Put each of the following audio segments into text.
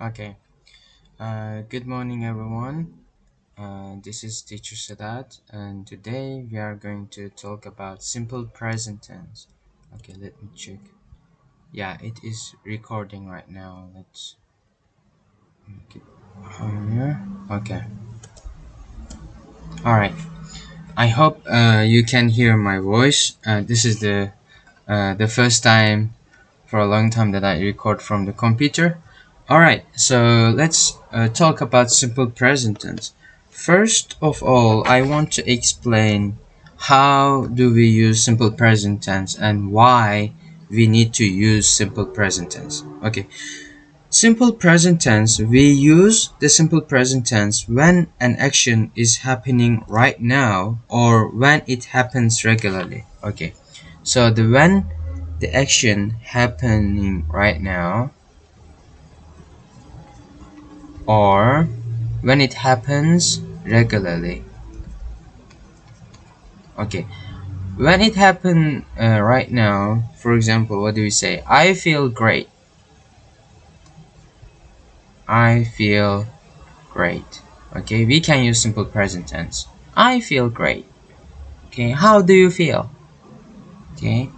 Okay. Good morning, everyone. This is Teacher Sadat, and today we are going to talk about simple present tense. Okay, let me check. Yeah, it is recording right now. Let's make it higher. Okay. All right. I hope you can hear my voice. This is the first time for a long time that I record from the computer. Alright, so let's talk about simple present tense. First of all, I want to explain how do we use simple present tense and why we need to use simple present tense. Okay, simple present tense, we use the simple present tense when an action is happening right now or when it happens regularly. Okay, so the when the action happening right now or when it happens regularly. Okay, when it happen right now, for example, what do we say? I feel great. I feel great. Okay, we can use simple present tense. I feel great. Okay, how do you feel? Okay,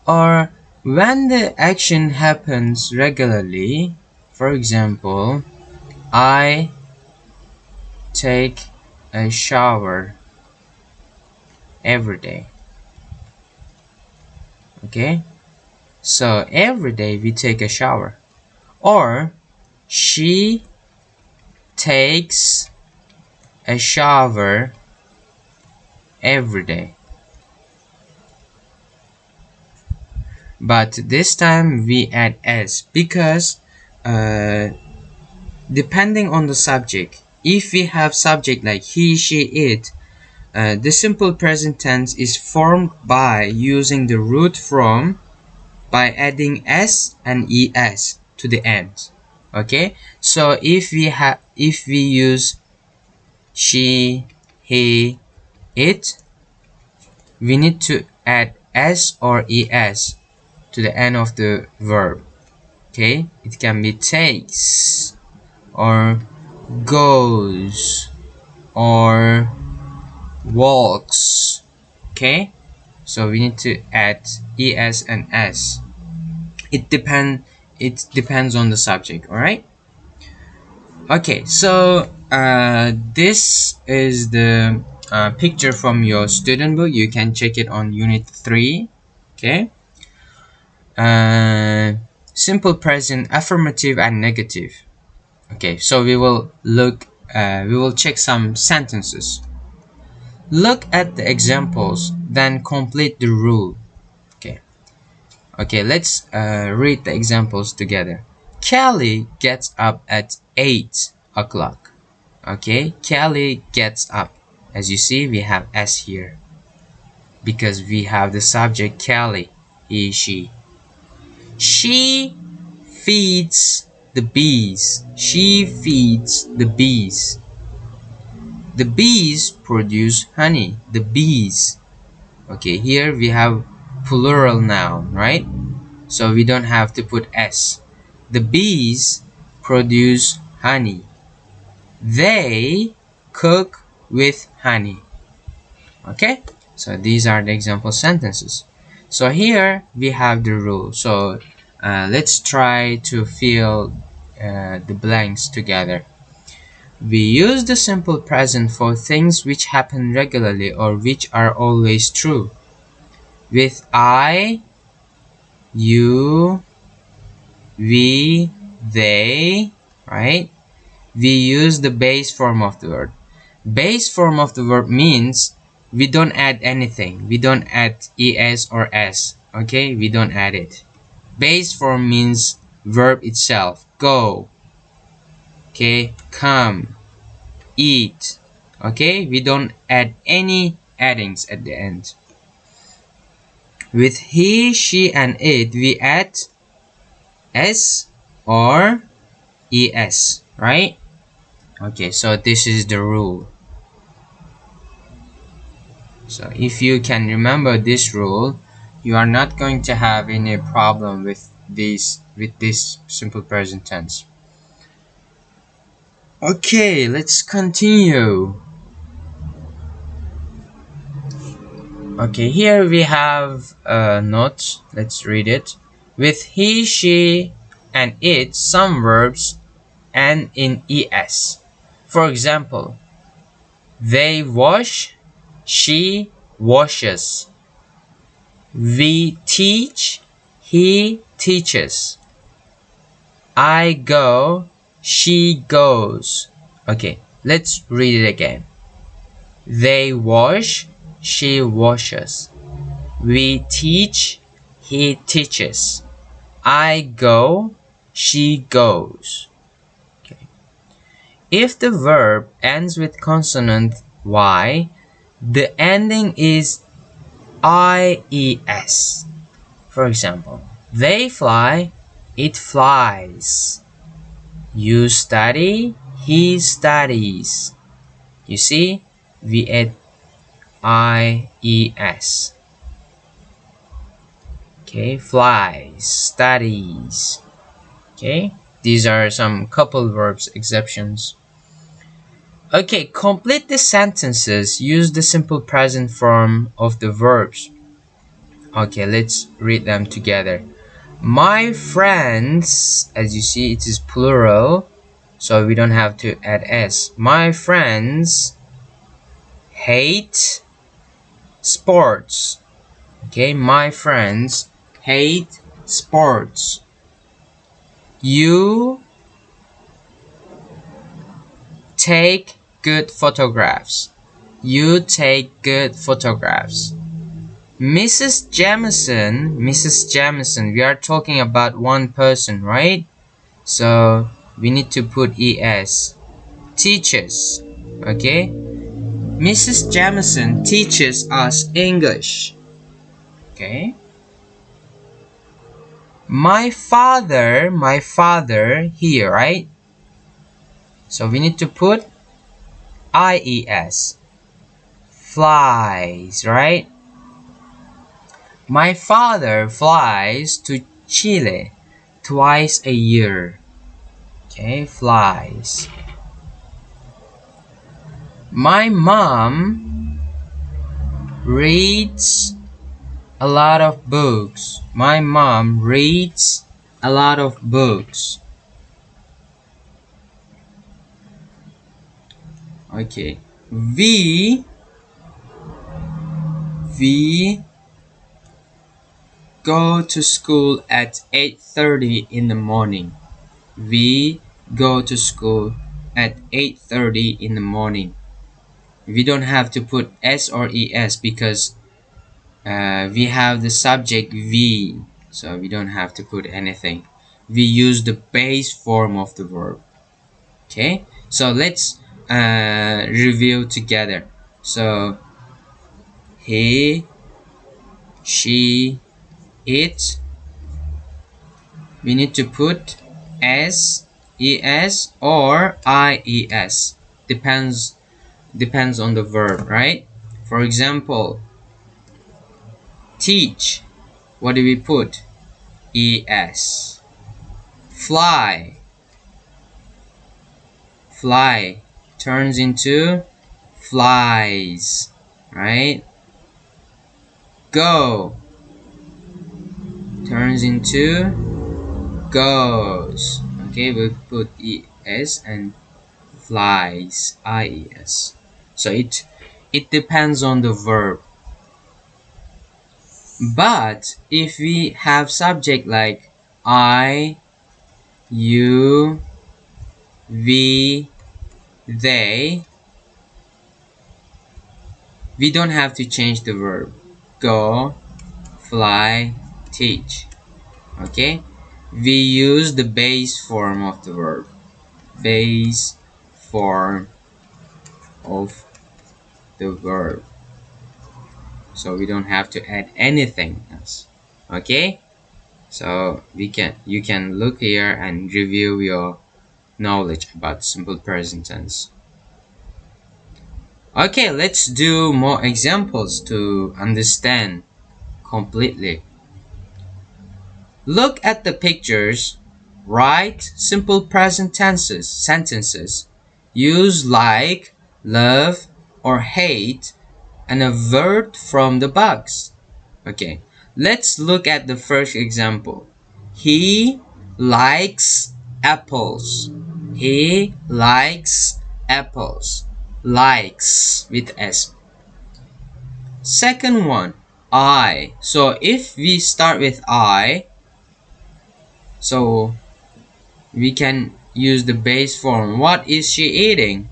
or when the action happens regularly, for example, I take a shower every day. Okay, so every day we take a shower. Or she takes a shower every day. But this time we add s because uh, depending on the subject, if we have subject like he, she, it, the simple present tense is formed by using the root from by adding s and es to the end. Okay, so if we use she, he, it, we need to add s or es to the end of the verb. Okay, it can be takes or goes or walks. Okay, so we need to add es and s. It depends on the subject. All right. Okay, so this is the picture from your student book. You can check it on unit 3. Okay, uh, simple present, affirmative and negative. Okay, so we will check some sentences. Look at the examples, then complete the rule. Okay, let's read the examples together. Kelly gets up at 8 o'clock. Okay, Kelly gets up. As you see, we have s here because we have the subject Kelly, he, she. She feeds the bees. She feeds the bees. The bees produce honey. The bees. Okay, here we have plural noun, right? So we don't have to put s. The bees produce honey. They cook with honey. Okay, so these are the example sentences. So here we have the rule. So let's try to fill the blanks together. We use the simple present for things which happen regularly or which are always true. With I, you, we, they, right? We use the base form of the word. Base form of the verb means we don't add anything. We don't add es or s. Okay, we don't add it. Base form means verb itself. Go. Okay, come, eat. Okay, we don't add any addings at the end. With he, she, and it, we add s or es, right? Okay, so this is the rule. So if you can remember this rule, you are not going to have any problem with this simple present tense. Okay, let's continue. Okay, here we have a note. Let's read it. With he, she, and it, some verbs end in es. For example, they wash, she washes. We teach, he teaches. I go, she goes. Okay, let's read it again. They wash, she washes. We teach, he teaches. I go, she goes. Okay. If the verb ends with consonant y, the ending is ies. For example, they fly, it flies. You study, he studies. You see, we add ies. Okay, flies, studies. Okay, these are some couple verbs exceptions. Okay, complete the sentences. Use the simple present form of the verbs. Okay, let's read them together. My friends, as you see, it is plural, so we don't have to add s. My friends hate sports. Okay, my friends hate sports. You take good photographs. You take good photographs. Mrs. Jamison, we are talking about one person, right? So we need to put es. Teaches, okay? Mrs. Jamison teaches us English, okay? My father here, right? So we need to put ies. Flies, right? My father flies to Chile twice a year. Okay, flies. My mom reads a lot of books. My mom reads a lot of books. Okay. We go to school at 8:30 in the morning. We go to school at 8:30 in the morning. We don't have to put s or es because we have the subject we, so we don't have to put anything. We use the base form of the verb. Okay, so let's review together. So he, she, it, we need to put s, es, or ies. Depends on the verb, right? For example, teach, what do we put? Es. Fly, fly turns into flies, right? Go turns into goes. Okay, we put es and flies, ies. So it depends on the verb. But if we have subject like I, you, we, they, we don't have to change the verb. Go, fly, teach. Okay, we use the base form of the verb. Base form of the verb, so we don't have to add anything else. Okay, so you can look here and review your knowledge about simple present tense. Okay, let's do more examples to understand completely. Look at the pictures. Write simple present tenses sentences Use like, love, or hate and a word from the box. Okay, let's look at the first example. He likes apples. He likes apples. Likes with S. Second one, I. So if we start with I, so we can use the base form. What is she eating?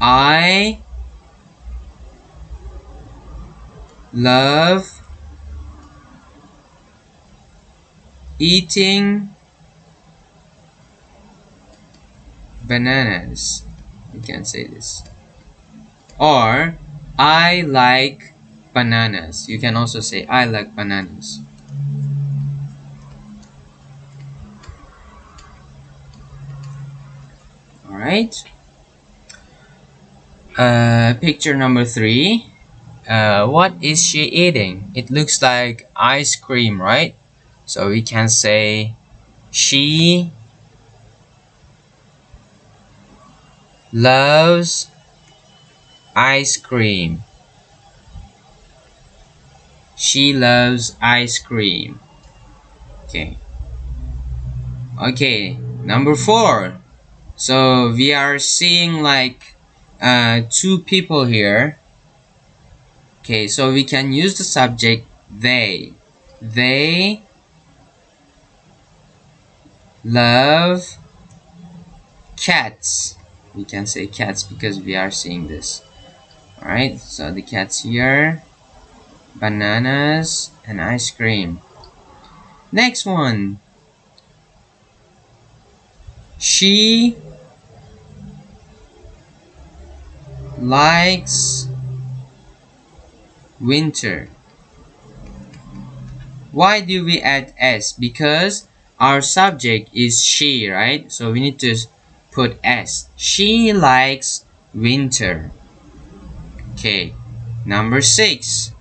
I love eating bananas. You can say this. Or I like bananas. You can also say I like bananas. Alright. Picture number 3. What is she eating? It looks like ice cream, right? So we can say she loves ice cream. She loves ice cream. Okay. Okay. Number 4. So we are seeing like two people here. Okay, so we can use the subject they. They love cats. We can say cats because we are seeing this. Alright, so the cats here, bananas, and ice cream. Next one. She likes winter. Why do we add S? Because our subject is she, right? So we need to put S. She likes winter. Okay. Number 6.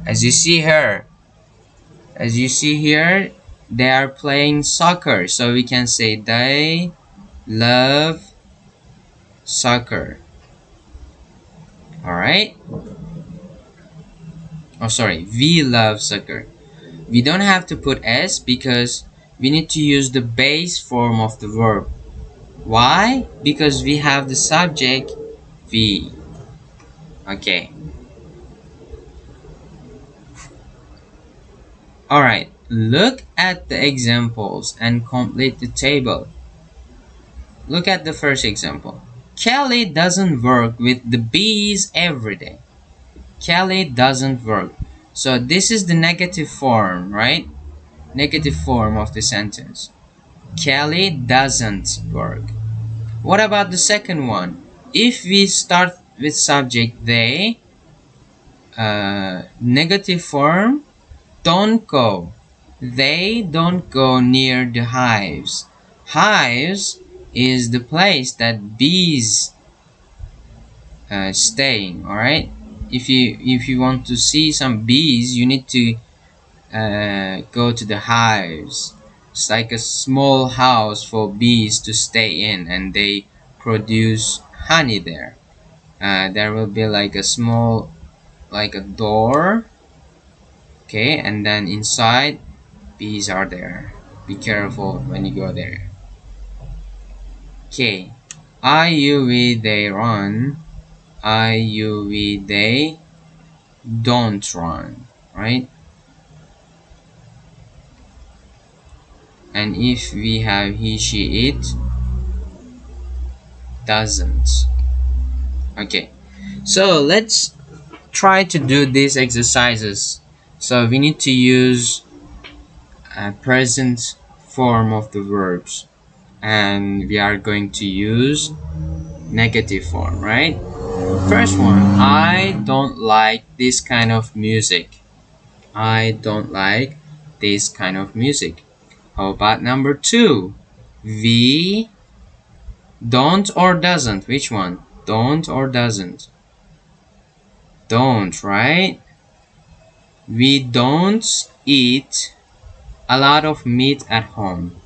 As you see here, as you see here, they are playing soccer. So we can say they love soccer. Alright? Oh, sorry. We love soccer. We don't have to put S because we need to use the base form of the verb. Why? Because we have the subject we. Okay. Alright. Look at the examples and complete the table. Look at the first example. Kelly doesn't work with the bees every day. Kelly doesn't work. So this is the negative form, right? Negative form of the sentence. Kelly doesn't work. What about the second one? If we start with subject they, negative form, don't go. They don't go near the hives. Hives is the place that bees staying. All right. If you want to see some bees, you need to go to the hives. It's like a small house for bees to stay in, and they produce honey there. There will be like a small, like a door. Okay, and then inside, bees are there. Be careful when you go there. Okay, I, you, we, they run. I, you, we, they don't run, right? And if we have he, she, it doesn't. Okay, so let's try to do these exercises. So we need to use a present form of the verbs, and we are going to use negative form, right? First one, I don't like this kind of music. I don't like this kind of music. How about number 2? We don't or doesn't. Which one? Don't or doesn't? Don't, right? We don't eat a lot of meat at home.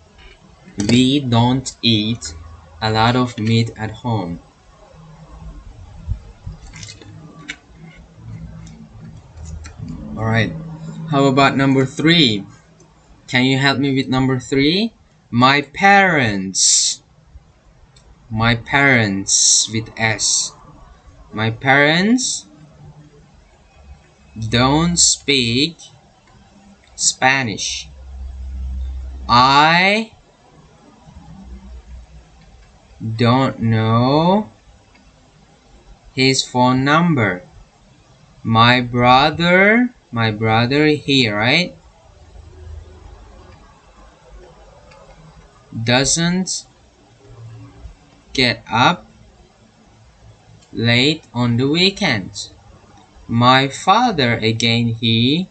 We don't eat A lot of meat at home. Alright. How about number 3? Can you help me with number 3? My parents. My parents with S. My parents don't speak Spanish. I don't know his phone number. My brother here, right? Doesn't get up late on the weekends. My father again, he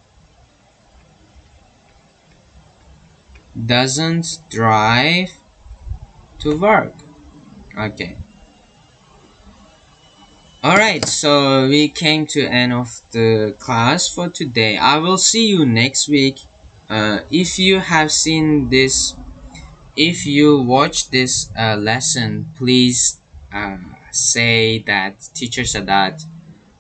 doesn't drive to work. Okay. Alright, so we came to end of the class for today. I will see you next week. If you have seen this, if you watch this lesson, please say that teacher Sadat,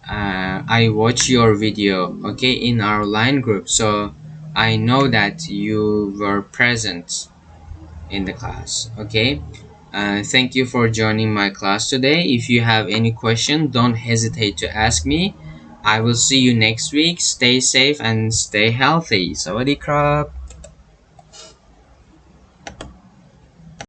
I watch your video, okay, in our line group, so I know that you were present in the class. Okay, thank you for joining my class today. If you have any question, don't hesitate to ask me. I will see you next week. Stay safe and stay healthy. Sawadee krap.